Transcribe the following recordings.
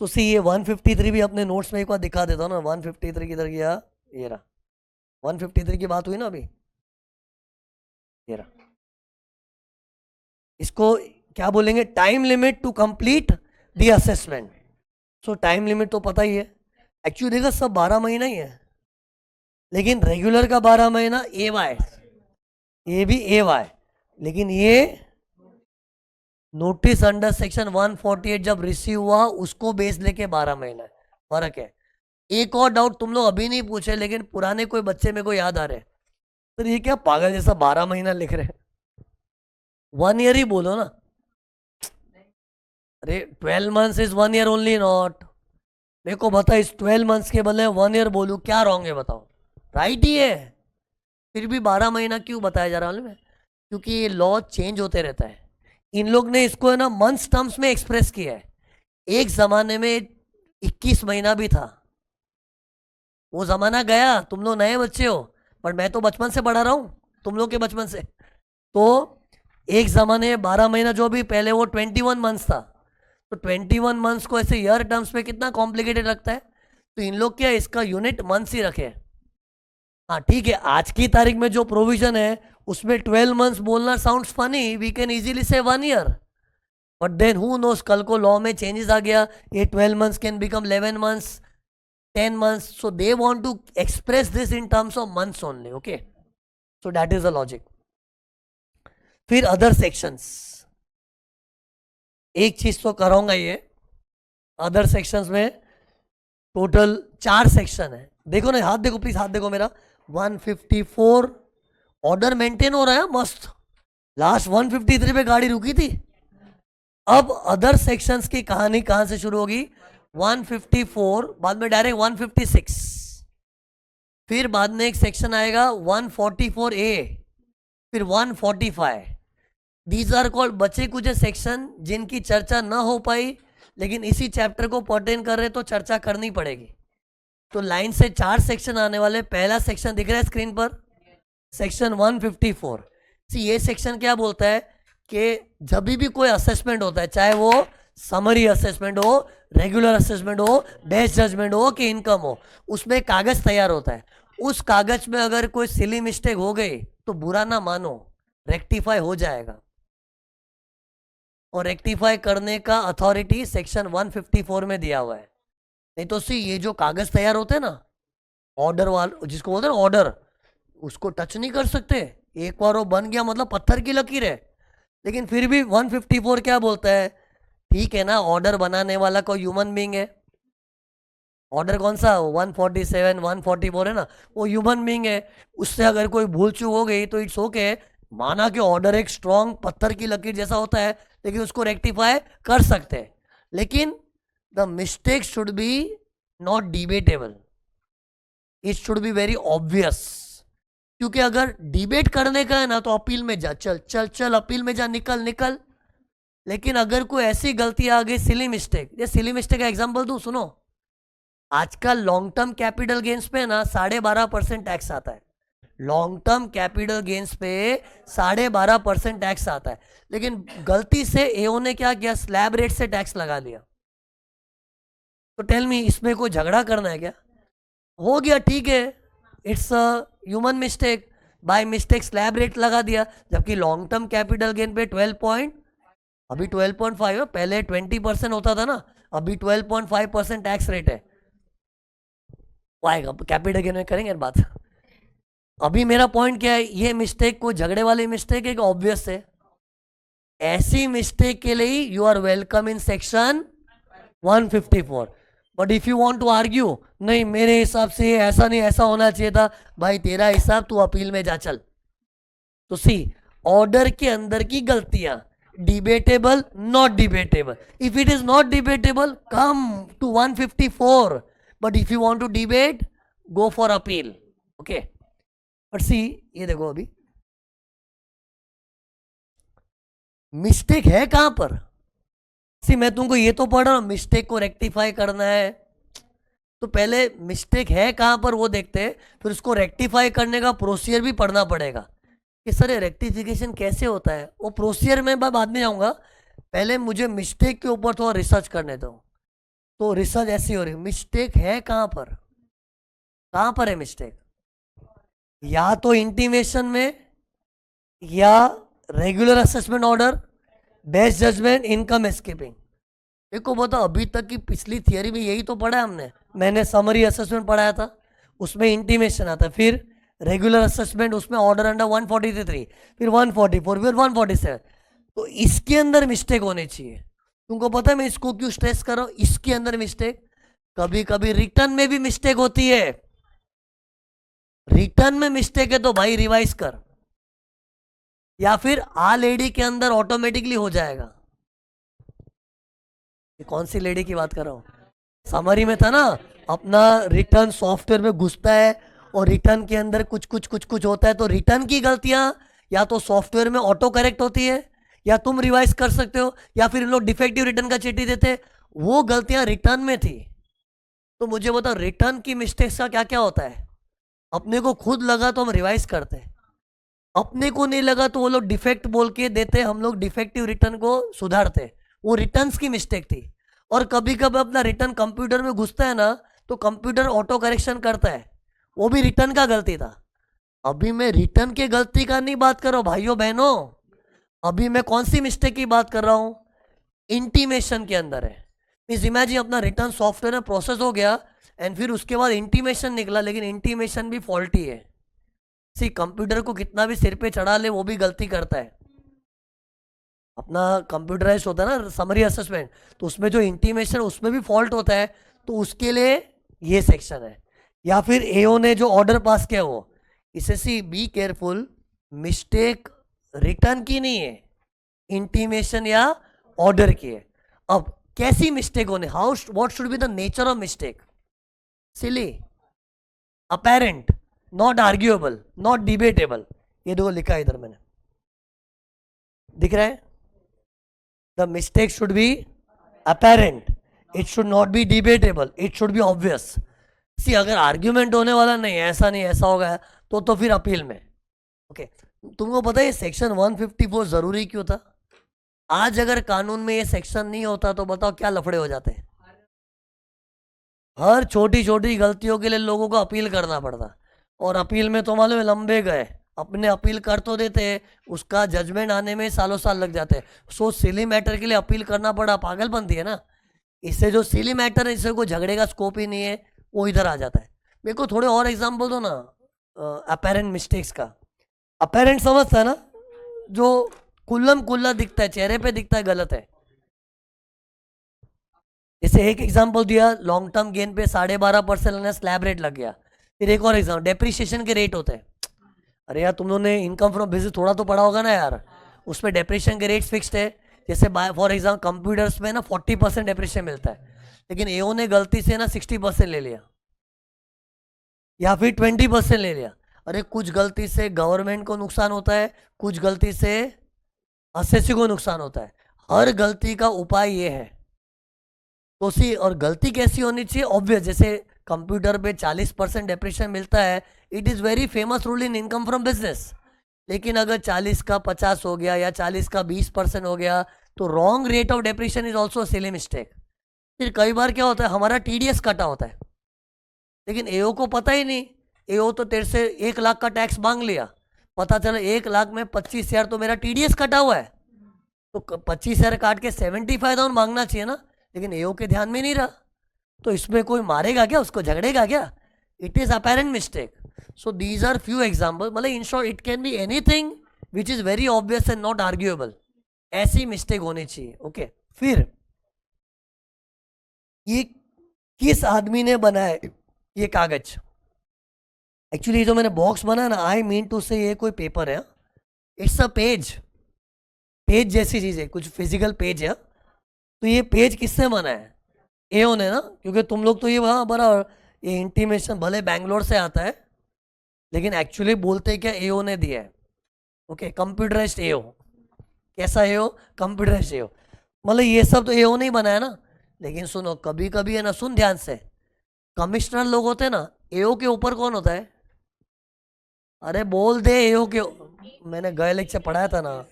तो सी ये 153 भी अपने नोट्स में एक बार दिखा देता हूँ ना। 153 किधर गया, ये रहा। 153 की बात हुई ना अभी, ये रहा। इसको क्या बोलेंगे, time limit to complete the assessment. So time limit तो पता ही है, एक्चुअली देखा सब 12 महीना ही है, लेकिन रेगुलर का 12 महीना ए वाई, ये भी ए वाई, लेकिन ये नोटिस अंडर सेक्शन 148 जब रिसीव हुआ उसको बेस लेके 12 महीना है, फर्क है। एक और डाउट तुम लोग अभी नहीं पूछे, लेकिन पुराने कोई बच्चे मेरे को याद आ रहे हैं, तो ये क्या पागल जैसा 12 महीना लिख रहे हैं, 1 ईयर ही बोलो ना। अरे 12 months is 1 year only not. मेरे को बता, इस 12 मंथ्स के बदले 1 ईयर बोलूं, क्या रॉन्ग है बताओ? राइट ही है। फिर भी 12 महीना क्यों बताया जा रहा है? क्योंकि ये लॉ चेंज होते रहता है। इन लोग ने इसको है ना मंथ्स टर्म्स में एक्सप्रेस किया है। एक जमाने में 21 महीना भी था, वो जमाना गया, तुम लोग नए बच्चे हो, पर मैं तो बचपन से पढ़ा रहा हूं, तुम लोग के बचपन से। तो एक जमाने में 12 महीना जो भी पहले वो 21 मंथ्स था, तो 21 मंथ्स को ऐसे ईयर टर्म्स में कितना कॉम्प्लिकेटेड लगता है, तो इन लोग क्या इसका यूनिट मंथ्स ही रखे। हाँ ठीक है, आज की तारीख में जो प्रोविजन है उसमें 12 मंथ्स बोलना sounds funny, we can easily say 1 year, but then who knows कल को लॉ में चेंजेस आ गया, ये 12 months can become 11 months, 10 months, so they want to express this in terms of months only, okay, so that is the logic. फिर other sections, एक चीज तो कराऊंगा, ये अदर सेक्शंस में टोटल 4 सेक्शन है। देखो ना, हाथ देखो प्लीज, हाथ देखो मेरा। 154 ऑर्डर मेंटेन हो रहा है मस्त, लास्ट 153 पे गाड़ी रुकी थी। अब अदर सेक्शंस की कहानी कहां से शुरू होगी, 154 बाद में डायरेक्ट 156, फिर बाद में एक सेक्शन आएगा 144A, फिर 145। दीज आर कॉल्ड, बचे कुछ सेक्शन जिनकी चर्चा ना हो पाई, लेकिन इसी चैप्टर को पर्टेन कर रहे तो चर्चा करनी पड़ेगी। तो लाइन से 4 सेक्शन आने वाले। पहला सेक्शन दिख रहा है स्क्रीन पर, सेक्शन 154। सी ये सेक्शन क्या बोलता है कि जब भी कोई असेसमेंट होता है, चाहे वो समरी असेसमेंट हो, रेगुलर असेसमेंट हो, बेस्ट जजमेंट हो कि इनकम हो, उसमें कागज तैयार होता है। उस कागज में अगर कोई सिली मिस्टेक हो गई तो बुरा ना मानो, रेक्टिफाई हो जाएगा, और रेक्टिफाई करने का अथॉरिटी सेक्शन 154 में दिया हुआ है। नहीं तो सी ये जो कागज तैयार होते हैं ना, ऑर्डर वाल जिसको बोलते हैं ना ऑर्डर, उसको टच नहीं कर सकते। एक बार वो बन गया मतलब पत्थर की लकीर है। लेकिन फिर भी 154 क्या बोलता है, ठीक है ना, ऑर्डर बनाने वाला कोई ह्यूमन बींग है। ऑर्डर कौन सा 147 144 है ना, वो ह्यूमन बींग है। उससे अगर कोई भूल चूक हो गई तो इट्स ओके, माना कि ऑर्डर एक स्ट्रॉन्ग पत्थर की लकीर जैसा होता है, लेकिन उसको रेक्टिफाई कर सकते हैं। लेकिन the mistake should B not debatable, it should be very obvious. क्योंकि अगर डिबेट करने का है ना तो अपील में जा, चल चल चल अपील में जा, निकल निकल। लेकिन अगर कोई ऐसी गलती आ गई, सिली मिस्टेक, ये सिली मिस्टेक का एग्जांपल दूं, सुनो। आजकल लॉन्ग टर्म कैपिटल गेन्स पे ना 12.5% टैक्स आता है। लॉन्ग टर्म कैपिटल गेन्स पे 12.5% टैक्स आता है, लेकिन गलती से एओ ने क्या किया, स्लैब रेट से टैक्स लगा दिया। तो टेल मी, इसमें कोई झगड़ा करना है क्या? हो गया ठीक है, it's a human mistake, by mistake slab rate लगा दिया, जबकि लॉन्ग टर्म कैपिटल गेन पे 12.5 है, पहले 20% होता था ना, अभी 12.5% टैक्स रेट है। आएगा कैपिटल गेन में करेंगे बात। अभी मेरा पॉइंट क्या है, ये मिस्टेक कोई झगड़े वाली मिस्टेक है कि ऑब्वियस है? ऐसी मिस्टेक के लिए you are welcome in section 154। But if you want to argue, नहीं मेरे हिसाब से ऐसा नहीं, ऐसा होना चाहिए था, भाई तेरा हिसाब, तू अपील में जा चल। तो सी, ऑर्डर के अंदर की गलतियां debatable, not debatable. If it is not debatable, come to 154, but if you want to debate, go for appeal, okay. But see ये देखो, अभी मिस्टेक है कहां पर? सी मैं तुमको ये तो पढ़ रहा हूं, मिस्टेक को रेक्टिफाई करना है, तो पहले मिस्टेक है कहां पर वो देखते हैं, फिर उसको रेक्टिफाई करने का प्रोसीजर भी पढ़ना पड़ेगा कि सर ये रेक्टिफिकेशन कैसे होता है। वो प्रोसीजर में मैं बाद में जाऊंगा, पहले मुझे मिस्टेक के ऊपर थोड़ा रिसर्च करने दो। तो रिसर्च ऐसी हो रही, मिस्टेक है कहां पर? कहां पर है मिस्टेक? या तो इंटीमेशन में, या regular assessment order, best judgement, income escaping. देखो बताओ, अभी तक की पिछली थियरी में यही तो पढ़ा है हमने। मैंने समरी असेसमेंट पढ़ाया था, उसमें इंटीमेशन आता है, फिर रेगुलर असेसमेंट, उसमें ऑर्डर अंडर 143, फिर 144, फिर 147। तो इसके अंदर मिस्टेक होनी चाहिए। तुमको पता है मैं इसको क्यों स्ट्रेस कर रहा हूं? इसके अंदर मिस्टेक, कभी कभी रिटर्न में भी मिस्टेक होती है। रिटर्न में मिस्टेक है तो भाई रिवाइज कर, या फिर आ लेडी के अंदर ऑटोमेटिकली हो जाएगा। ये कौन सी लेडी की बात कर रहा हूं? समरी में था ना, अपना रिटर्न सॉफ्टवेयर में घुसता है और रिटर्न के अंदर कुछ कुछ कुछ कुछ होता है, तो रिटर्न की गलतियां या तो सॉफ्टवेयर में ऑटो करेक्ट होती है, या तुम रिवाइज कर सकते हो, या फिर इन लोग डिफेक्टिव रिटर्न का चिट्ठी देते, वो गलतियां रिटर्न में थी। तो मुझे बताओ, रिटर्न की मिस्टेक्स का क्या क्या होता है? अपने को खुद लगा तो हम रिवाइज करते, अपने को नहीं लगा तो वो लोग डिफेक्ट बोल के देते, हम लोग डिफेक्टिव रिटर्न को सुधारते। वो रिटर्न्स की मिस्टेक थी। और कभी कभी अपना रिटर्न कंप्यूटर में घुसता है ना, तो कंप्यूटर ऑटो करेक्शन करता है, वो भी रिटर्न का गलती था। अभी मैं रिटर्न के गलती का नहीं बात कर रहा हूं भाइयों बहनों, अभी मैं कौन सी मिस्टेक की बात कर रहा हूं? इंटीमेशन के अंदर है। मीन्स इमेजिन अपना रिटर्न सॉफ्टवेयर में प्रोसेस हो गया, एंड फिर उसके बाद इंटीमेशन निकला, लेकिन इंटीमेशन भी फॉल्टी है। सी, कंप्यूटर को कितना भी सिर पे चढ़ा ले वो भी गलती करता है। अपना कंप्यूटराइज होता है ना समरी असेसमेंट, तो उसमें जो इंटीमेशन उसमें भी फॉल्ट होता है, तो उसके लिए ये सेक्शन है। या फिर एओ ने जो ऑर्डर पास किया वो, इसे see be careful, mistake return की नहीं है, इंटीमेशन या ऑर्डर की है। अब कैसी मिस्टेक होने, how what should be the nature of mistake? Silly, apparent, not arguable, not debatable. ये देखो लिखा है इधर मैंने, दिख रहा है? The mistake should be apparent, it should not be debatable, it should be obvious. See, अगर आर्ग्यूमेंट होने वाला नहीं, ऐसा नहीं ऐसा हो गया, तो फिर अपील में। ओके, तुमको पता है सेक्शन 154 जरूरी क्यों था? आज अगर कानून में ये सेक्शन नहीं होता तो बताओ क्या लफड़े हो जाते। हर छोटी छोटी गलतियों के लिए लोगों को अपील करना पड़ता, और अपील में तो मालूम है लंबे गए, अपने अपील कर तो देते, उसका जजमेंट आने में सालों साल लग जाते। सो सिली मैटर के लिए अपील करना पड़ा, पागलपंती है ना। इससे जो सिली मैटर है, इससे कोई झगड़े का स्कोप ही नहीं है, वो इधर आ जाता है। मेरे को थोड़े और एग्जाम्पल दो ना अपेरेंट मिस्टेक्स का। अपेरेंट समझता है ना, जो कुल्लम कुल्ला दिखता है, चेहरे पे दिखता है, गलत है। जैसे एक एग्जांपल दिया, लॉन्ग टर्म गेन पे 12.5% स्लैब रेट लग गया। फिर एक और एग्जाम्पल, डेप्रिसिएशन के रेट होते हैं। अरे यार, तुम लोगों ने इनकम फ्रॉम बिजनेस थोड़ा तो पढ़ा होगा ना यार, उसमें डेप्रिसिएशन के रेट्स फिक्स्ड है। जैसे फॉर एग्जाम्पल कंप्यूटर्स में ना 40% डेप्रिसिएशन मिलता है, लेकिन एओ ने गलती से ना 60% ले लिया, या फिर 20% ले लिया। अरे कुछ गलती से गवर्नमेंट को नुकसान होता है, कुछ गलती से असेसी को नुकसान होता है। हर गलती का उपाय ये है। तो सी, और गलती कैसी होनी चाहिए? ऑब्वियस, जैसे कंप्यूटर पे 40% डेप्रिसिएशन मिलता है, it is very famous rule in income from business. लेकिन अगर 40 का 50 हो गया, या 40 का 20% हो गया, तो wrong rate of depreciation is also silly mistake. फिर कई बार क्या होता है, हमारा टीडीएस कटा होता है, लेकिन एओ को पता ही नहीं। एओ तो तेरे से 1 लाख का टैक्स मांग लिया, पता चला 1 लाख में 25,000 तो मेरा टीडीएस कटा हुआ है, तो 25,000 काट के 75,000 मांगना चाहिए ना, लेकिन एओ के ध्यान में नहीं रहा। तो इसमें कोई मारेगा क्या उसको, झगड़ेगा क्या? It is apparent mistake. So these are few example, मतलब in short it can be anything which is very obvious and not arguable, ऐसी मिस्टेक होनी चाहिए। ओके, फिर ये किस आदमी ने बनाया ये कागज? एक्चुअली जो मैंने बॉक्स बनाया ना, आई मीन टू से ये कोई पेपर है, इट्स अ पेज। पेज जैसी चीज है, कुछ फिजिकल पेज है। तो ये पेज किसने बनाया है? एओ ने ना, क्योंकि तुम लोग तो ये वहाँ बड़ा, ये इंटीमेशन भले बैंगलोर से आता है, लेकिन एक्चुअली बोलते क्या, एओ ने दिया है। ओके, कंप्यूटराइज्ड एओ। कैसा एओ? कंप्यूटराइज्ड एओ। मतलब ये सब तो एओ ने ही बनाया ना। लेकिन सुनो, कभी कभी है ना, सुन ध्यान से, कमिश्नर लोग होते हैं ना, एओ के ऊपर कौन होता है? अरे बोल दे, एओ के। मैंने गए लेक्चर पढ़ाया था ना,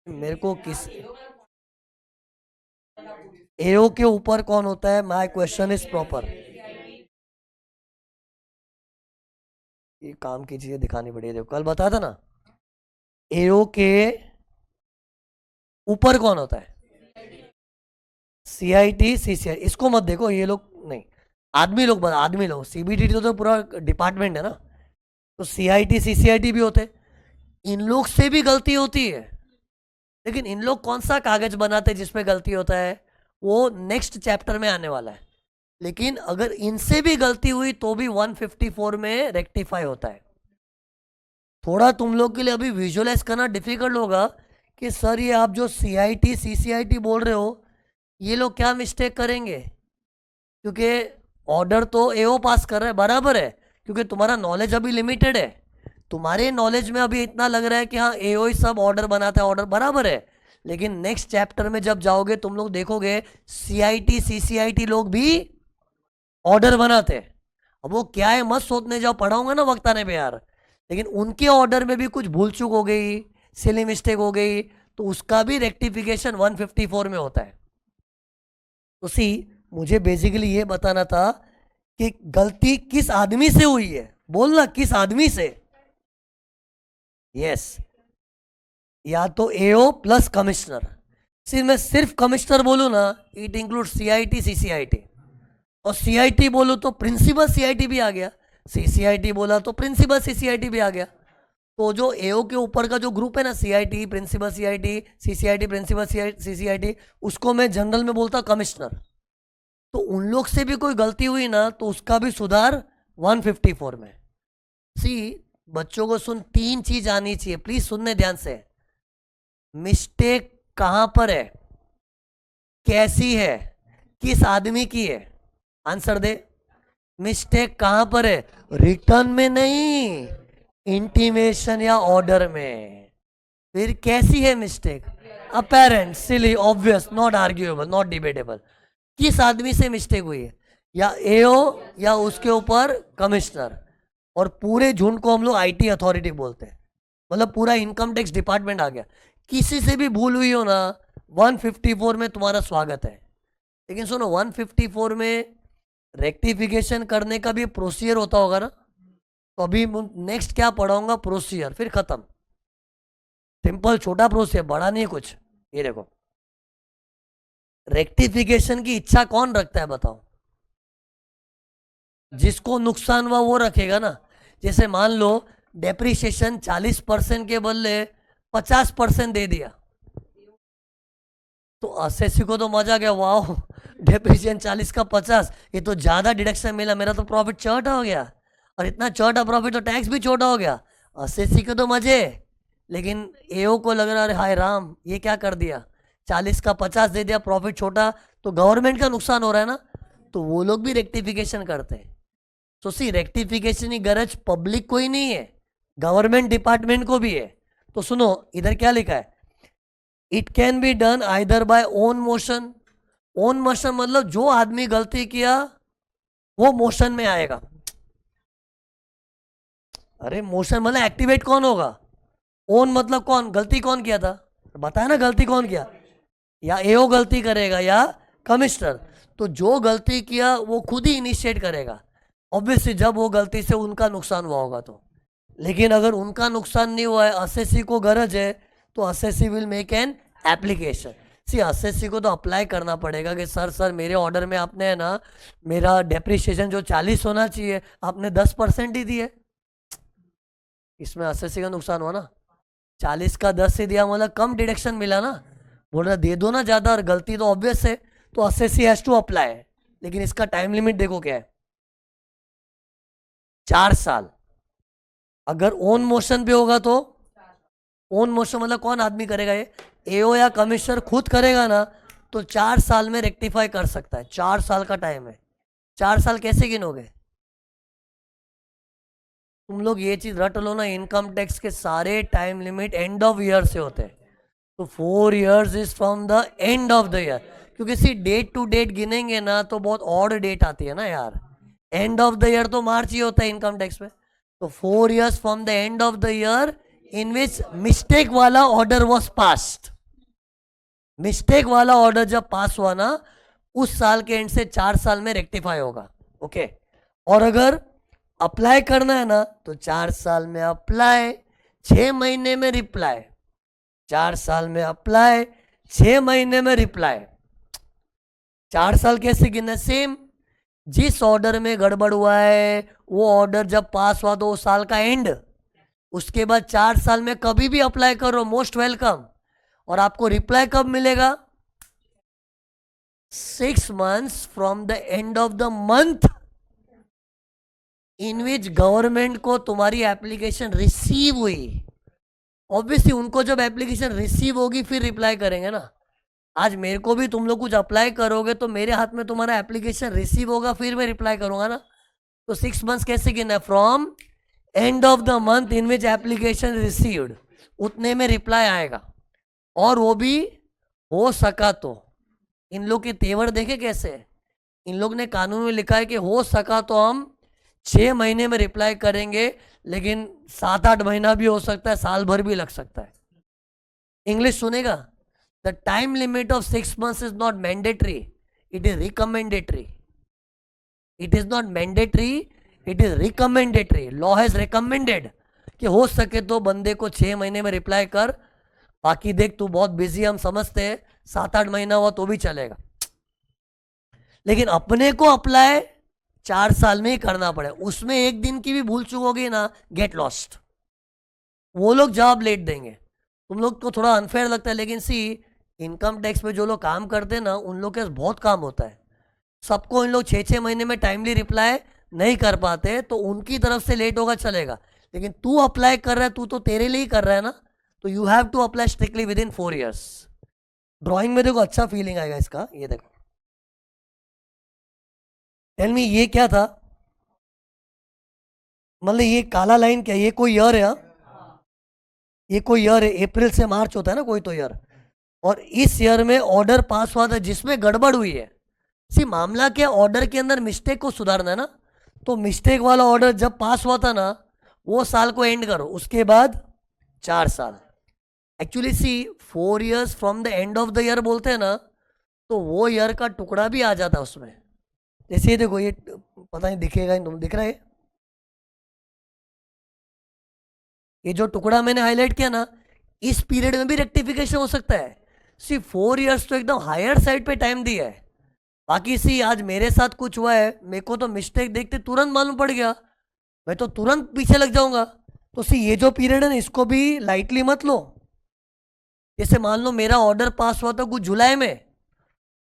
मेरे को किस एओ के ऊपर कौन होता है? My question is proper. ये काम की चीजें दिखानी पड़ेगी, देखो कल बताया था ना, एओ के ऊपर कौन होता है? CIT CCI. इसको मत देखो, ये लोग नहीं, आदमी लोग सीबीडी तो पूरा डिपार्टमेंट है ना, तो सीआईटी सीसीआईटी भी होते हैं। इन लोग से भी गलती होती है, लेकिन इन लोग कौन सा कागज बनाते हैं जिसमें गलती होता है, वो नेक्स्ट चैप्टर में आने वाला है। लेकिन अगर इनसे भी गलती हुई तो भी 154 में रेक्टिफाई होता है। थोड़ा तुम लोग के लिए अभी विजुअलाइज करना डिफिकल्ट होगा कि सर ये आप जो सीआईटी सीसीआईटी बोल रहे हो, ये लोग क्या मिस्टेक करेंगे, क्योंकि ऑर्डर तो एओ पास कर रहा है, बराबर है, क्योंकि तुम्हारा नॉलेज अभी लिमिटेड है। तुम्हारे नॉलेज में अभी इतना लग रहा है कि हाँ एओ ही सब ऑर्डर बनाता है, ऑर्डर बराबर है। लेकिन नेक्स्ट चैप्टर में जब जाओगे तुम लोग देखोगे सीआईटी सीसीआईटी लोग भी ऑर्डर बनाते हैं। अब वो क्या है मत सोचने जाओ, पढ़ाऊंगा ना वक्त आने पे यार। लेकिन उनके ऑर्डर में भी कुछ भूल चूक हो गई, सिली मिस्टेक हो गई, तो उसका भी रेक्टिफिकेशन 154 में होता है। तो सी, मुझे बेसिकली ये बताना था कि गलती किस आदमी से हुई है, बोलना किस आदमी से। यस, या तो एओ प्लस कमिश्नर। सिर्फ मैं सिर्फ कमिश्नर बोलूं ना, इट इंक्लूड सीआईटी सीसीआईटी, और सीआईटी बोलूं तो प्रिंसिपल सीआईटी भी आ गया, सीसीआईटी बोला तो प्रिंसिपल सीसीआईटी भी आ गया। तो जो एओ के ऊपर का जो ग्रुप है ना, CIT principal CIT CCIT principal CCIT, उसको मैं जनरल में बोलता कमिश्नर। तो उन लोग से भी कोई गलती हुई ना तो उसका भी सुधार 154 में। सी, बच्चों को सुन, तीन चीज आनी चाहिए, प्लीज सुनने ध्यान से। मिस्टेक कहां पर है, कैसी है, किस आदमी की है, आंसर दे। मिस्टेक कहां पर है? रिटर्न में नहीं, इंटीमेशन या ऑर्डर में। फिर कैसी है mistake? Apparent, silly, obvious, not arguable, not debatable. किस आदमी से मिस्टेक हुई है, या एओ या उसके ऊपर कमिश्नर। और पूरे झुंड को हम लोग आईटी अथॉरिटी बोलते हैं, मतलब पूरा इनकम टैक्स डिपार्टमेंट आ गया। किसी से भी भूल हुई हो ना, 154 में तुम्हारा स्वागत है। लेकिन सुनो, 154 में रेक्टिफिकेशन करने का भी प्रोसीजर होता होगा ना, तो अभी नेक्स्ट क्या पढ़ाऊंगा, प्रोसीजर, फिर खत्म। सिंपल छोटा प्रोसीजर, बड़ा नहीं कुछ। ये देखो, रेक्टिफिकेशन की इच्छा कौन रखता है बताओ? जिसको नुकसान हुआ वो रखेगा ना। जैसे मान लो डेप्रिसिएशन 40% के बदले 50% दे दिया, तो असेसी को तो मजा गया, वाह डेप्रिसिएशन 40 का 50, ये तो ज्यादा डिडक्शन मिला, मेरा तो प्रॉफिट छोटा हो गया, और इतना छोटा प्रॉफिट तो टैक्स भी छोटा हो गया। असेसी को तो मजे, लेकिन एओ को लग रहा है हाय राम ये क्या कर दिया, 40 का 50 दे दिया, प्रॉफिट छोटा, तो गवर्नमेंट का नुकसान हो रहा है ना। तो वो लोग भी रेक्टिफिकेशन करते हैं। तो सी, रेक्टिफिकेशन की गरज पब्लिक को ही नहीं है, गवर्नमेंट डिपार्टमेंट को भी है। तो सुनो इधर क्या लिखा है, it can be done either by own motion. Own motion मतलब जो आदमी गलती किया वो मोशन में आएगा। अरे मोशन मतलब एक्टिवेट कौन होगा, ओन मतलब कौन, गलती कौन किया था, बताया ना गलती कौन किया, या एओ गलती करेगा या कमिश्नर। तो जो गलती किया वो खुद ही इनिशिएट करेगा, ऑब्वियसली जब वो गलती से उनका नुकसान हुआ होगा तो। लेकिन अगर उनका नुकसान नहीं हुआ है, असेसी को गरज है, तो assessee will make an application. See, assessee को तो अप्लाई करना पड़ेगा कि सर मेरे ऑर्डर में आपने है ना, मेरा डेप्रिसिएशन जो 40 होना चाहिए आपने 10% ही दिए, इसमें असेसी का नुकसान हुआ ना। 40 का 10 से दिया मतलब कम डिडक्शन मिला ना, बोल रहा दे दो ना ज्यादा, और गलती तो ऑब्वियस है, तो असेसी हैज टू अप्लाई। लेकिन इसका टाइम लिमिट देखो क्या है, 4 साल। अगर ओन मोशन पे होगा तो, ओन मोशन मतलब कौन आदमी करेगा, ये एओ या कमिश्नर खुद करेगा ना, तो 4 साल में रेक्टिफाई कर सकता है। 4 साल का टाइम है, 4 साल कैसे गिनोगे तुम लोग, ये चीज रट लो ना, इनकम टैक्स के सारे time limit end of year से होते हैं। तो 4 years is from the end of the year, क्योंकि सी डेट टू डेट गिनेंगे ना तो बहुत ऑड डेट आती है ना यार। एंड ऑफ द ईयर तो मार्च ही होता है इनकम टैक्स में। तो 4 years from the end of the year in which mistake वाला ऑर्डर वॉज पास्ड। मिस्टेक वाला ऑर्डर जब पास हुआ ना, उस साल के एंड से 4 साल में रेक्टिफाई होगा। ओके, और अगर अप्लाई करना है ना तो 4 साल में अप्लाई, 6 महीने में रिप्लाई, 4 साल में अप्लाई, 6 महीने में रिप्लाई। 4 साल कैसे गिनना? सेम, जिस ऑर्डर में गड़बड़ हुआ है वो ऑर्डर जब पास हुआ तो वो साल का एंड, उसके बाद 4 साल में कभी भी अप्लाई करो, मोस्ट वेलकम। और आपको रिप्लाई कब मिलेगा? 6 months from the end of the month in which government को तुम्हारी एप्लीकेशन रिसीव हुई। ऑब्वियसली उनको जब एप्लीकेशन रिसीव होगी फिर रिप्लाई करेंगे ना। आज मेरे को भी तुम लोग कुछ अप्लाई करोगे तो मेरे हाथ में तुम्हारा एप्लीकेशन रिसीव होगा, फिर मैं रिप्लाई करूंगा ना। तो 6 months कैसे गिनना है? From and of the month in which application received, उतने में रिप्लाई आएगा। और वो भी हो सका तो, इन लोग के तेवर देखे कैसे है। इन लोग ने कानून में लिखा है कि हो सका तो हम 6 महीने में रिप्लाई करेंगे, लेकिन 7-8 महीना भी हो सकता है, साल भर भी लग सकता है। इंग्लिश सुनेगा? The time limit of 6 months is not mandatory, it is recommendatory. It is not mandatory, it is recommendatory. Law has recommended कि हो सके तो बंदे को 6 महीने में रिप्लाई कर, बाकी देख तू बहुत बिजी, हम समझते हैं 7-8 महीना हुआ तो भी चलेगा, लेकिन अपने को अप्लाई 4 साल में ही करना पड़े। उसमें एक दिन की भी भूल चूक होगी ना, गेट लॉस्ट। वो लोग जवाब लेट देंगे। तुम लोग को थोड़ा अनफेयर लगता है, लेकिन सी इनकम टैक्स में जो लोग काम करते हैं ना, उन लोग के पास बहुत काम होता है। सबको इन लोग 6-6 महीने में टाइमली रिप्लाई नहीं कर पाते, तो उनकी तरफ से लेट होगा चलेगा। लेकिन तू अप्लाई कर रहा है, तू तो तेरे लिए ही कर रहा है ना, तो you have to apply strictly within 4 years। Drawing में देखो अच्छा फीलिंग आएगा इसका। ये देखो, टेल मी ये क्या था? मतलब ये काला लाइन क्या? ये कोई ईयर है? हाँ? ये कोई ईयर है, अप्रैल से मार्च होता है ना कोई तो ईयर। और इस ईयर में ऑर्डर पास हुआ था जिसमें गड़बड़ हुई है। सी मामला क्या, ऑर्डर के अंदर मिस्टेक को सुधारना है ना, तो मिस्टेक वाला ऑर्डर जब पास हुआ था ना, वो साल को एंड करो, उसके बाद 4 साल। Actually see 4 years from the end of the year बोलते हैं ना, तो वो ईयर का टुकड़ा भी आ जाता है उसमें। जैसे ये देखो, ये पता नहीं दिखेगा, तुम दिख रहा है? ये जो टुकड़ा मैंने हाईलाइट किया ना, इस पीरियड में भी रेक्टिफिकेशन हो सकता है। सिर्फ 4 years तो एकदम हायर साइड पे टाइम दिया है। बाकी सी आज मेरे साथ कुछ हुआ है, मेरे को तो मिस्टेक देखते तुरंत मालूम पड़ गया, मैं तो तुरंत पीछे लग जाऊंगा। तो सी ये जो पीरियड है ना, इसको भी लाइटली मत लो। जैसे मान लो मेरा ऑर्डर पास हुआ था कुछ जुलाई में,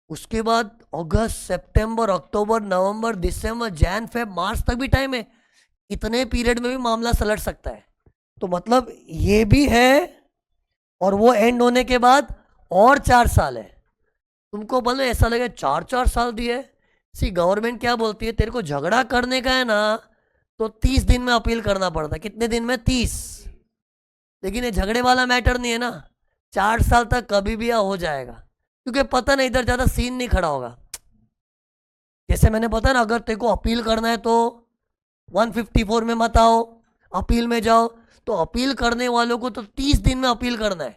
उसके बाद अगस्त, सितंबर, अक्टूबर, नवंबर, दिसंबर, जैन, फेब, मार्च तक भी टाइम है। इतने पीरियड में भी मामला सलट सकता है। तो मतलब ये भी है, और वो एंड होने के बाद और 4 साल है। तुमको बोलो ऐसा लगे 4-4 साल दिए। सी गवर्नमेंट क्या बोलती है, तेरे को झगड़ा करने का है ना तो 30 दिन में अपील करना पड़ता है। कितने दिन में? 30। लेकिन ये झगड़े वाला मैटर नहीं है ना, 4 साल तक कभी भी हो जाएगा, क्योंकि पता नहीं इधर ज़्यादा सीन नहीं खड़ा होगा। जैसे मैंने बताया ना, अगर तेरे को अपील करना है तो 154 में मत आओ, अपील में जाओ। तो अपील करने वालों को तो 30 दिन में अपील करना है।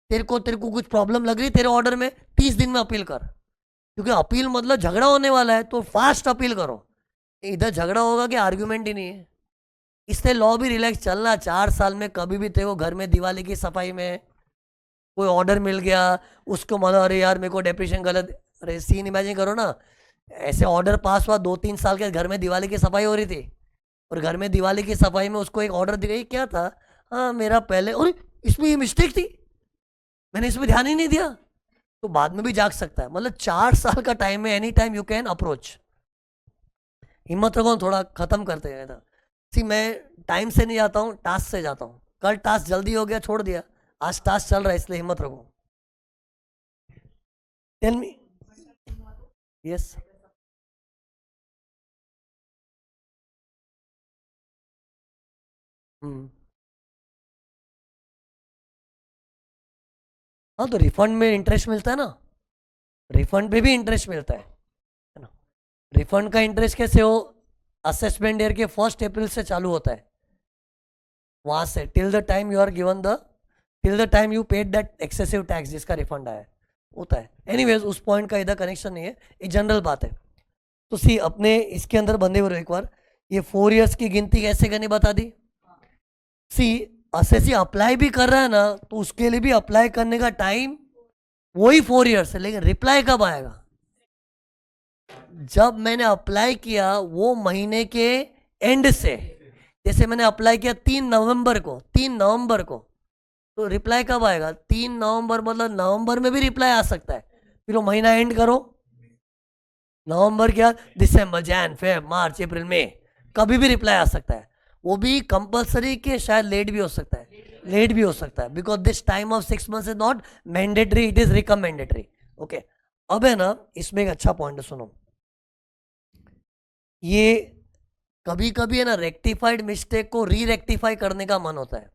तेरे को कुछ प्रॉब्लम लग रही तेरे ऑर्डर में, 30 दिन में अपील कर, क्योंकि अपील मतलब झगड़ा होने वाला है, तो फास्ट अपील करो। इधर झगड़ा होगा कि आर्ग्यूमेंट ही नहीं है। इससे लॉ भी रिलैक्स चलना। 4 साल में कभी भी तेरे को घर में दिवाली की सफाई में कोई ऑर्डर मिल गया, उसको मानो अरे यार मेरे को डेप्रेशन गलत, अरे सीन इमेजिन करो ना, ऐसे ऑर्डर पास हुआ 2-3 साल के घर में दिवाली की सफाई हो रही थी, और घर में दिवाली की सफाई में उसको एक ऑर्डर दिया, ये क्या था? हाँ मेरा पहले, और इसमें ये मिस्टेक थी, मैंने इसमें ध्यान ही नहीं दिया। तो बाद में भी जाग सकता है। मतलब 4 साल का टाइम है, any time you can approach. हिम्मत रखो, थोड़ा खत्म करते हैं ना। सी मैं टाइम से नहीं जाता हूँ, टास्क से जाता हूँ। कल टास्क जल्दी हो गया, छोड़ दिया, आज टास्क चल रहा है, इसलिए हिम्मत रखो। Tell me. यस, हाँ तो रिफंड में इंटरेस्ट मिलता है ना, रिफंड पे भी इंटरेस्ट मिलता है ना। रिफंड का इंटरेस्ट कैसे हो? असेसमेंट ईयर के 1 अप्रैल से चालू होता है, वहां से till the time you are given the, till the time you paid that excessive tax जिसका रिफंड आया है, होता है। एनीवेज उस पॉइंट का इधर कनेक्शन नहीं है, एक जनरल बात है। तो सी अपने इसके अंदर बंधे हुए एक बार, ये 4 इयर्स की गिनती कैसे करनी बता दी। सी एसएससी अप्लाई भी कर रहा है ना, तो उसके लिए भी अप्लाई करने का टाइम वही 4 इयर्स है, लेकिन रिप्लाई कब आएगा? जब मैंने अप्लाई किया वो महीने के एंड से, जैसे मैंने अप्लाई किया 3 नवंबर को, 3 नवंबर को, तो रिप्लाई कब आएगा? 3 नवंबर, मतलब नवंबर में भी रिप्लाई आ सकता है। फिर वो महीना एंड करो, नवंबर क्या, दिसंबर, जैन, फेब, मार्च, अप्रैल, मई, कभी भी रिप्लाई आ सकता है। वो भी कंपलसरी के शायद लेट भी हो सकता है, लेट भी हो सकता है, because this time of 6 months is not mandatory, it is recommendatory. Okay, अब है ना, इसमें एक अच्छा पॉइंट है, सुनो। ये कभी कभी है ना, रेक्टिफाइड मिस्टेक को री रेक्टिफाई करने का मन होता है।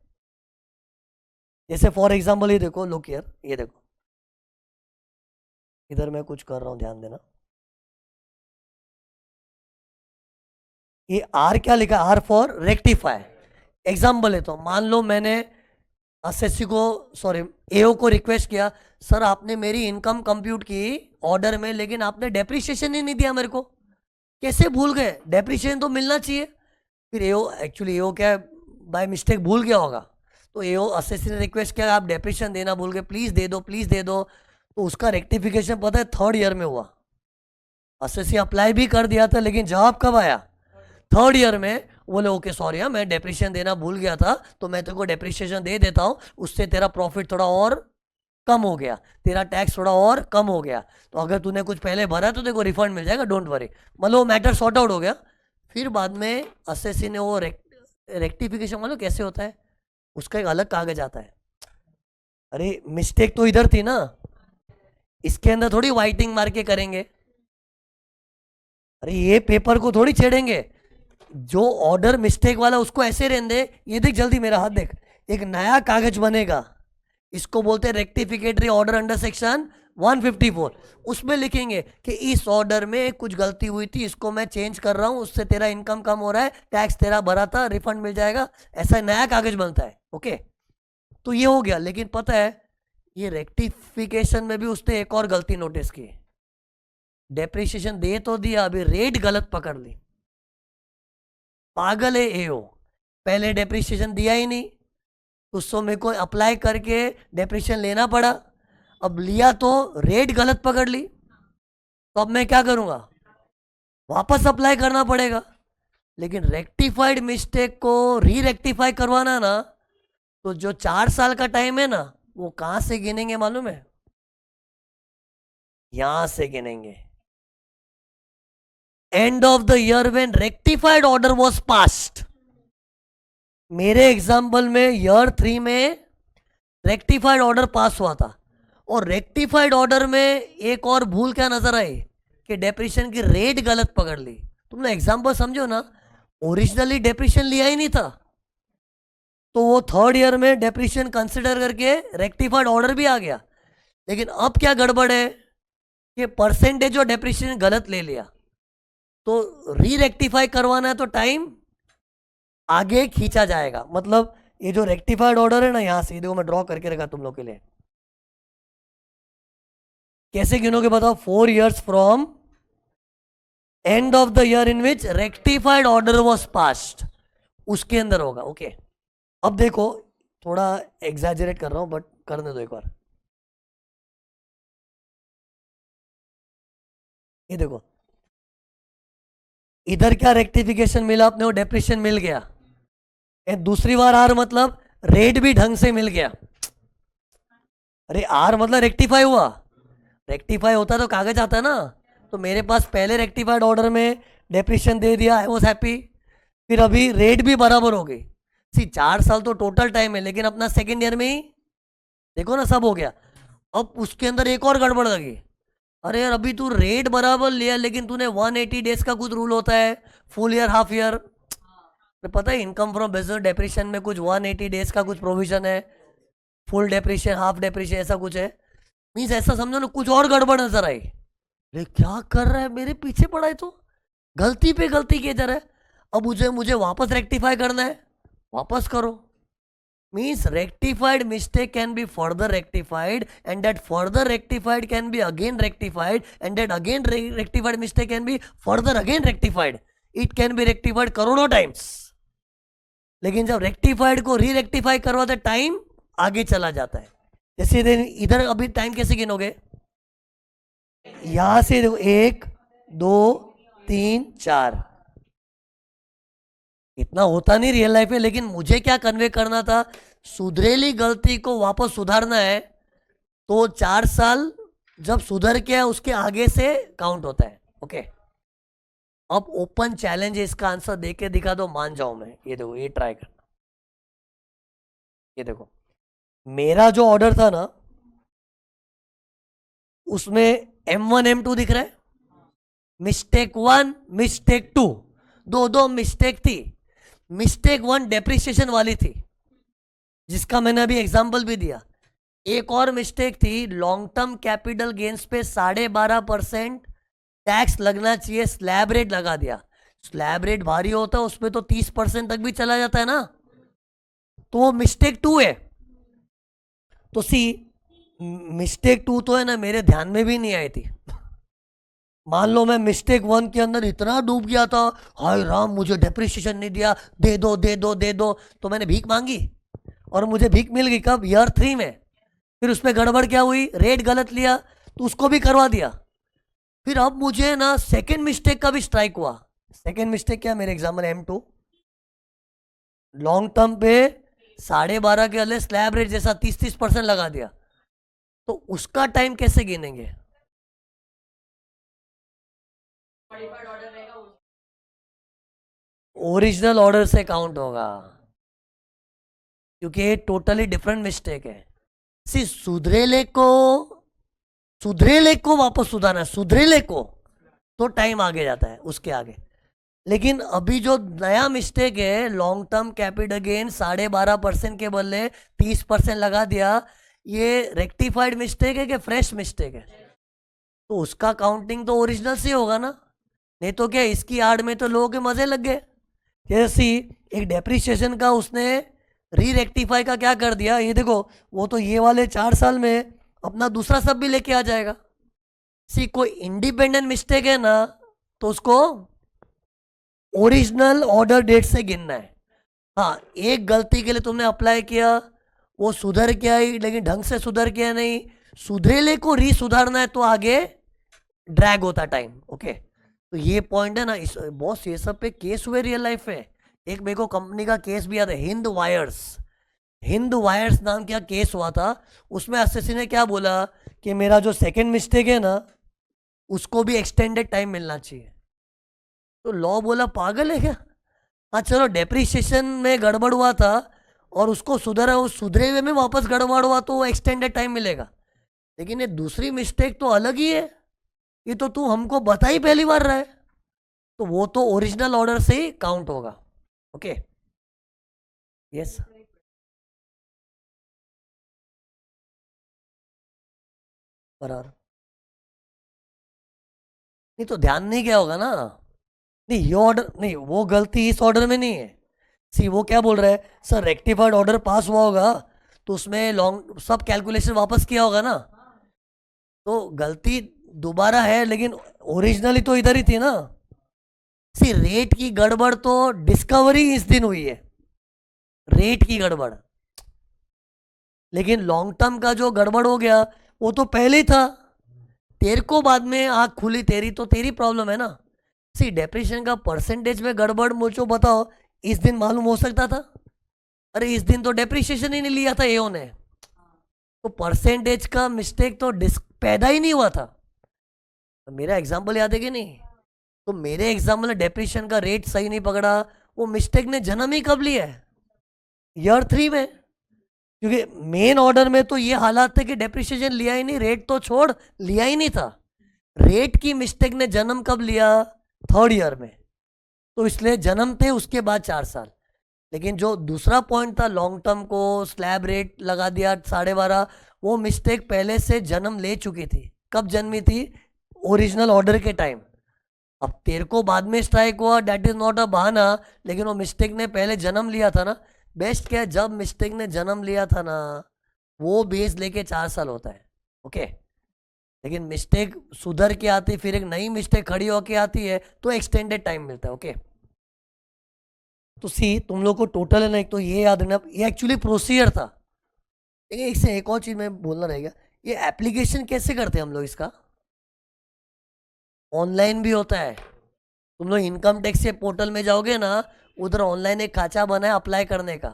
जैसे फॉर एग्जाम्पल ये देखो, लुक हियर, ये देखो, इधर मैं कुछ कर रहा हूं, ध्यान देना। ये आर क्या लिखा है? Are for rectify. एग्जाम्पल लेता हूं, मान लो मैंने एसएससी को, सॉरी एओ को रिक्वेस्ट किया, सर आपने मेरी इनकम कंप्यूट की ऑर्डर में, लेकिन आपने डेप्रिसिएशन ही नहीं दिया मेरे को। कैसे भूल गए? डेप्रिसिएशन तो मिलना चाहिए। फिर एओ, एक्चुअली एओ क्या बाय मिस्टेक भूल गया होगा, तो एओ एसएससी ने रिक्वेस्ट किया, आप डेप्रिसिएशन देना भूल गए, प्लीज दे दो, प्लीज दे दो। तो उसका रेक्टिफिकेशन पता है 3rd ईयर में हुआ। एसएससी अप्लाई भी कर दिया था, लेकिन जवाब कब आया? 3rd ईयर में। बोले ओके सॉरी, हाँ मैं डेप्रिसिएशन देना भूल गया था, तो मैं तेरे को डेप्रिसिएशन दे देता हूँ, उससे तेरा प्रॉफिट थोड़ा और कम हो गया, तेरा टैक्स थोड़ा और कम हो गया, तो अगर तूने कुछ पहले भरा तो तेरे को रिफंड मिल जाएगा, डोंट वरी। मतलब वो मैटर सॉर्ट आउट हो गया। फिर बाद में एसएससी ने वो रेक्टिफिकेशन, मतलब कैसे होता है, उसका एक अलग कागज आता है। अरे मिस्टेक तो इधर थी ना, इसके अंदर थोड़ी वाइटिंग मार के करेंगे। अरे ये पेपर को थोड़ी छेड़ेंगे, जो ऑर्डर मिस्टेक वाला उसको ऐसे रहने दे। ये देख जल्दी, मेरा हाथ देख, एक नया कागज बनेगा, इसको बोलते हैं रेक्टिफिकेटरी ऑर्डर अंडर सेक्शन 154। उसमें लिखेंगे कि इस ऑर्डर में कुछ गलती हुई थी, इसको मैं चेंज कर रहा हूं, उससे तेरा इनकम कम हो रहा है, टैक्स तेरा भरा था, रिफंड मिल जाएगा। ऐसा नया कागज बनता है। ओके, तो ये हो गया। लेकिन पता है, ये रेक्टिफिकेशन में भी उसने एक और गलती नोटिस की। डेप्रिसिएशन दे तो दिया, अभी रेट गलत पकड़ ली। पागल है एओ, पहले डेप्रिसिएशन दिया ही नहीं, उसको मेरे को अप्लाई करके डेप्रिसिएशन लेना पड़ा। अब लिया तो रेट गलत पकड़ ली, तो अब मैं क्या करूंगा? वापस अप्लाई करना पड़ेगा। लेकिन रेक्टिफाइड मिस्टेक को री रेक्टिफाई करवाना ना, तो जो 4 साल का टाइम है ना, वो कहां से गिनेंगे मालूम है? यहां से गिनेंगे। End of the year when rectified order was passed. मेरे एग्जाम्पल में ईयर 3 में रेक्टिफाइड ऑर्डर पास हुआ था, और रेक्टिफाइड ऑर्डर में एक और भूल क्या नजर आई कि डेप्रिसिएशन की रेट गलत पकड़ ली। तुमने एग्जाम्पल समझो ना, ओरिजिनली डेप्रिसिएशन लिया ही नहीं था, तो वो 3rd ईयर में डेप्रिसिएशन कंसिडर करके रेक्टिफाइड ऑर्डर भी आ गया। लेकिन अब क्या गड़बड़ है कि परसेंटेज और डेप्रिसिएशन गलत ले लिया, तो री रेक्टिफाई करवाना है तो टाइम आगे खींचा जाएगा। मतलब ये जो रेक्टिफाइड ऑर्डर है ना, यहां से देखो मैं ड्रॉ करके रखा तुम लोग के लिए। कैसे गिनोगे बताओ? 4 years from and of the year in which rectified order was passed, उसके अंदर होगा। ओके, अब देखो, थोड़ा एग्जैजरेट कर रहा हूं, बट करने दो एक बार। ये देखो, इधर क्या रेक्टिफिकेशन मिला अपने को? डेप्रिसिएशन मिल गया। दूसरी बार आर मतलब रेट भी ढंग से मिल गया। अरे आर मतलब रेक्टिफाई हुआ, रेक्टिफाई होता तो कागज आता ना। तो मेरे पास पहले रेक्टिफाइड ऑर्डर में डेप्रिसिएशन दे दिया, आई वॉज हैप्पी। फिर अभी रेट भी बराबर हो गई। सी 4 साल तो टोटल टाइम है, लेकिन अपना 2nd ईयर में ही देखो ना सब हो गया। अब उसके अंदर एक और गड़बड़ लगी। अरे यार, अभी तू रेट बराबर लिया, लेकिन तूने 180 डेज का कुछ रूल होता है, फुल ईयर, हाफ ईयर। पता है इनकम फ्रॉम बिजनेस डेप्रिसिएशन में कुछ 180 डेज का कुछ प्रोविजन है, फुल डेप्रिसिएशन, हाफ डेप्रिसिएशन, ऐसा कुछ है। मीन्स ऐसा समझो ना, कुछ और गड़बड़ नजर आई। अरे क्या कर रहा है, मेरे पीछे पड़ा है, तो गलती पे गलती किए जा रहा है। अब मुझे वापस रेक्टिफाई करना है, वापस करो। means rectified mistake can be further rectified, and that further rectified can be again rectified, and that again rectified mistake can be further again rectified. It can be rectified करोड़ों times. लेकिन जब rectified को री rectify करवाते time आगे चला जाता है. जैसे इधर अभी टाइम कैसे गिनोगे? यहां से देखो 1 2 3 4. इतना होता नहीं रियल लाइफ में, लेकिन मुझे क्या कन्वे करना था, सुधरेली गलती को वापस सुधारना है. तो 4 साल जब सुधर के उसके आगे से काउंट होता है. ओके, अब ओपन चैलेंज है, इसका आंसर देके दिखा दो, मान जाऊं मैं. ये देखो, ये ट्राई करना. ये देखो, मेरा जो ऑर्डर था ना उसमें M1 M2 दिख रहा है. मिस्टेक 1 मिस्टेक 2, दो मिस्टेक थी. मिस्टेक 1 डेप्रिसिएशन वाली थी, जिसका मैंने अभी एग्जांपल भी दिया. एक और मिस्टेक थी, लॉन्ग टर्म कैपिटल गेन्स पे 12.5% टैक्स लगना चाहिए, स्लैब रेट लगा दिया. स्लैब रेट भारी होता है, उसमें तो 30% तक भी चला जाता है ना. तो वो मिस्टेक 2 है. तो सी मिस्टेक 2 तो है ना, मेरे ध्यान में भी नहीं आई थी. मान लो मैं मिस्टेक 1 के अंदर इतना डूब गया था, हाय राम मुझे डेप्रिसिएशन नहीं दिया, दे दो दे दो दे दो. तो मैंने भीख मांगी और मुझे भीख मिल गई. कब? ईयर 3 में. फिर उसमें गड़बड़ क्या हुई, रेट गलत लिया तो उसको भी करवा दिया. फिर अब मुझे ना सेकेंड मिस्टेक का भी स्ट्राइक हुआ. सेकेंड मिस्टेक क्या? मेरे एग्जाम्पल M2 लॉन्ग टर्म पे 12.5 के अले स्लैब रेट जैसा 30% लगा दिया. तो उसका टाइम कैसे गिनेंगे? ओरिजिनल ऑर्डर से काउंट होगा, क्योंकि ये टोटली डिफरेंट मिस्टेक है. सी सुधरेले को वापस सुधारना है, सुधरेले को तो टाइम आगे जाता है उसके आगे. लेकिन अभी जो नया मिस्टेक है, लॉन्ग टर्म कैपिटल गेन 12.5% के बदले 30% लगा दिया, ये रेक्टिफाइड मिस्टेक है कि फ्रेश मिस्टेक है? तो उसका काउंटिंग तो ओरिजिनल से होगा ना. नहीं तो क्या, इसकी आड़ में तो लोगों के मजे लग गए. जैसे एक डेप्रिसिएशन का उसने री रेक्टिफाई का क्या कर दिया, ये देखो, वो तो ये वाले 4 साल में अपना दूसरा सब भी लेके आ जाएगा. सी कोई इंडिपेंडेंट मिस्टेक है ना, तो उसको ओरिजिनल ऑर्डर डेट से गिनना है. हाँ, एक गलती के लिए तुमने अप्लाई किया, वो सुधर गया ही, लेकिन ढंग से सुधर गया नहीं, सुधरेले को री सुधारना है तो आगे ड्रैग होता टाइम. ओके, तो ये पॉइंट है ना. इस बॉस ये सब पे केस हुए रियल लाइफ में. एक मेरे को कंपनी का केस भी याद है, हिंद वायर्स नाम का केस हुआ था. उसमें एसएससी ने क्या बोला कि मेरा जो सेकंड मिस्टेक है ना, उसको भी एक्सटेंडेड टाइम मिलना चाहिए. तो लॉ बोला पागल है क्या? हाँ चलो, डेप्रिसिएशन में गड़बड़ हुआ था और उसको सुधरा, उस सुधरे हुए में वापस गड़बड़ हुआ तो एक्सटेंडेड टाइम मिलेगा. लेकिन ये दूसरी मिस्टेक तो अलग ही है, ये तो तू हमको बता ही पहली बार रहा है, तो वो तो ओरिजिनल ऑर्डर से ही काउंट होगा. Okay, yes. बराबर. नहीं तो ध्यान नहीं गया होगा ना. नहीं, ये ऑर्डर नहीं, वो गलती इस ऑर्डर में नहीं है. सी वो क्या बोल रहा है, सर रेक्टिफाइड ऑर्डर पास हुआ होगा तो उसमें लॉन्ग सब कैलकुलेशन वापस किया होगा ना. तो गलती दोबारा है, लेकिन ओरिजिनली तो इधर ही थी ना. सी रेट की गड़बड़ तो डिस्कवरी इस दिन हुई है, रेट की गड़बड़. लेकिन लॉन्ग टर्म का जो गड़बड़ हो गया वो तो पहले ही था. तेरे को बाद में आँख खुली तेरी, तो तेरी प्रॉब्लम है ना. सी डेप्रिसिएशन का परसेंटेज में गड़बड़ मुझे बताओ, इस दिन मालूम हो सकता था? अरे इस दिन तो डेप्रिसिएशन ही नहीं लिया था एओ ने, तो परसेंटेज का मिस्टेक तो पैदा ही नहीं हुआ था. तो मेरा एग्जाम्पल याद है कि नहीं? तो मेरे एग्जाम्पल में डेप्रिसिएशन का रेट सही नहीं पकड़ा, वो मिस्टेक ने जन्म ही कब लिया है? ईयर 3 में. क्योंकि मेन ऑर्डर में तो ये हालात थे कि डेप्रिसिएशन लिया ही नहीं, रेट तो छोड़, लिया ही नहीं था. रेट की मिस्टेक ने जन्म कब लिया? 3rd ईयर में. तो इसलिए जन्म थे उसके बाद 4 साल. लेकिन जो दूसरा पॉइंट था, लॉन्ग टर्म को स्लैब रेट लगा दिया 12.5, वो मिस्टेक पहले से जन्म ले चुकी थी. कब जन्मी थी? ओरिजिनल ऑर्डर के टाइम. अब तेरे को बाद में स्ट्राइक हुआ, दैट इज नॉट अ बहाना, लेकिन वो मिस्टेक ने पहले जन्म लिया था ना. बेस्ट क्या है, जब मिस्टेक ने जन्म लिया था ना वो बेस लेके 4 साल होता है, ओके। लेकिन मिस्टेक सुधर के आती, फिर एक नई मिस्टेक खड़ी होके आती है तो एक्सटेंडेड टाइम मिलता है, ओके। तो सी तुम लोग को टोटल है ना, एक तो ये याद रखना, ये एक्चुअली प्रोसीजर था। एक से एक और चीज मैं बोलना रहेगा, ये एप्लीकेशन कैसे करते हैं हम लोग इसका, ऑनलाइन भी होता है। तुम लोग इनकम टैक्स के पोर्टल में जाओगे ना, उधर ऑनलाइन एक खाचा बना है अप्लाई करने का,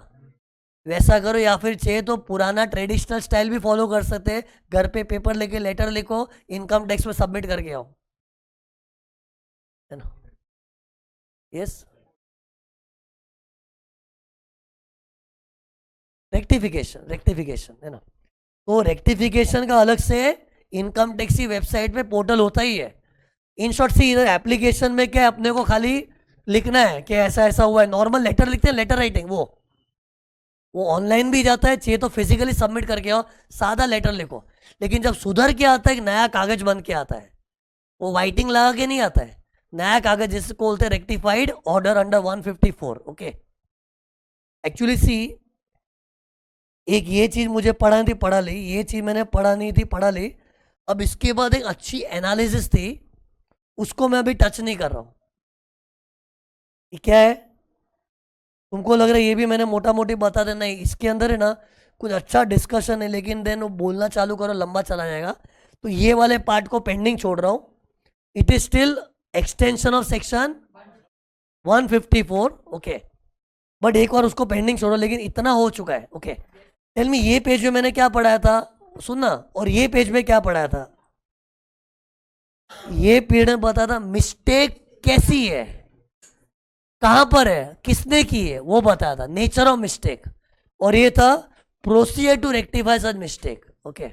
वैसा करो। या फिर चाहिए तो पुराना ट्रेडिशनल स्टाइल भी फॉलो कर सकते हैं, घर पे पेपर लेके लेटर लिखो, इनकम टैक्स में सबमिट करके आओ, है ना। यस, रेक्टिफिकेशन, रेक्टिफिकेशन है ना। तो रेक्टिफिकेशन का अलग से इनकम टैक्स की वेबसाइट पे पोर्टल होता ही है। इन शॉर्ट से इधर एप्लीकेशन में क्या है, अपने को खाली लिखना है कि ऐसा ऐसा हुआ है, नॉर्मल लेटर लिखते हैं, लेटर राइटिंग, वो ऑनलाइन भी जाता है, चाहिए तो फिजिकली सबमिट करके आओ, सादा लेटर लिखो। लेकिन जब सुधर के आता है, एक नया कागज बन के आता है, वो वाइटिंग लगा के नहीं आता है, नया कागज जिसको बोलते हैं rectified order under 154, okay. Actually see, एक ये चीज मुझे पढ़ा थी, पढ़ा ली, ये चीज मैंने पढ़ा नहीं थी, पढ़ा ली। अब इसके बाद एक अच्छी एनालिसिस थी, उसको मैं अभी टच नहीं कर रहा हूं। ये क्या है, तुमको लग रहा है ये भी मैंने मोटा मोटी बता देना, इसके अंदर है ना कुछ अच्छा डिस्कशन है, लेकिन देन वो बोलना चालू करो लंबा चला जाएगा, तो ये वाले पार्ट को पेंडिंग छोड़ रहा हूं। It is still extension of section 154, okay. But एक बार उसको पेंडिंग छोड़ो, लेकिन इतना हो चुका है, ओके। टेल मी, ये पेज में मैंने क्या पढ़ाया था, सुनना, और ये पेज में क्या पढ़ाया था। ये पेज में बताया था मिस्टेक कैसी है, कहां पर है, किसने की है, वो बताया था, नेचर ऑफ मिस्टेक। और ये था procedure to rectify such mistake, okay.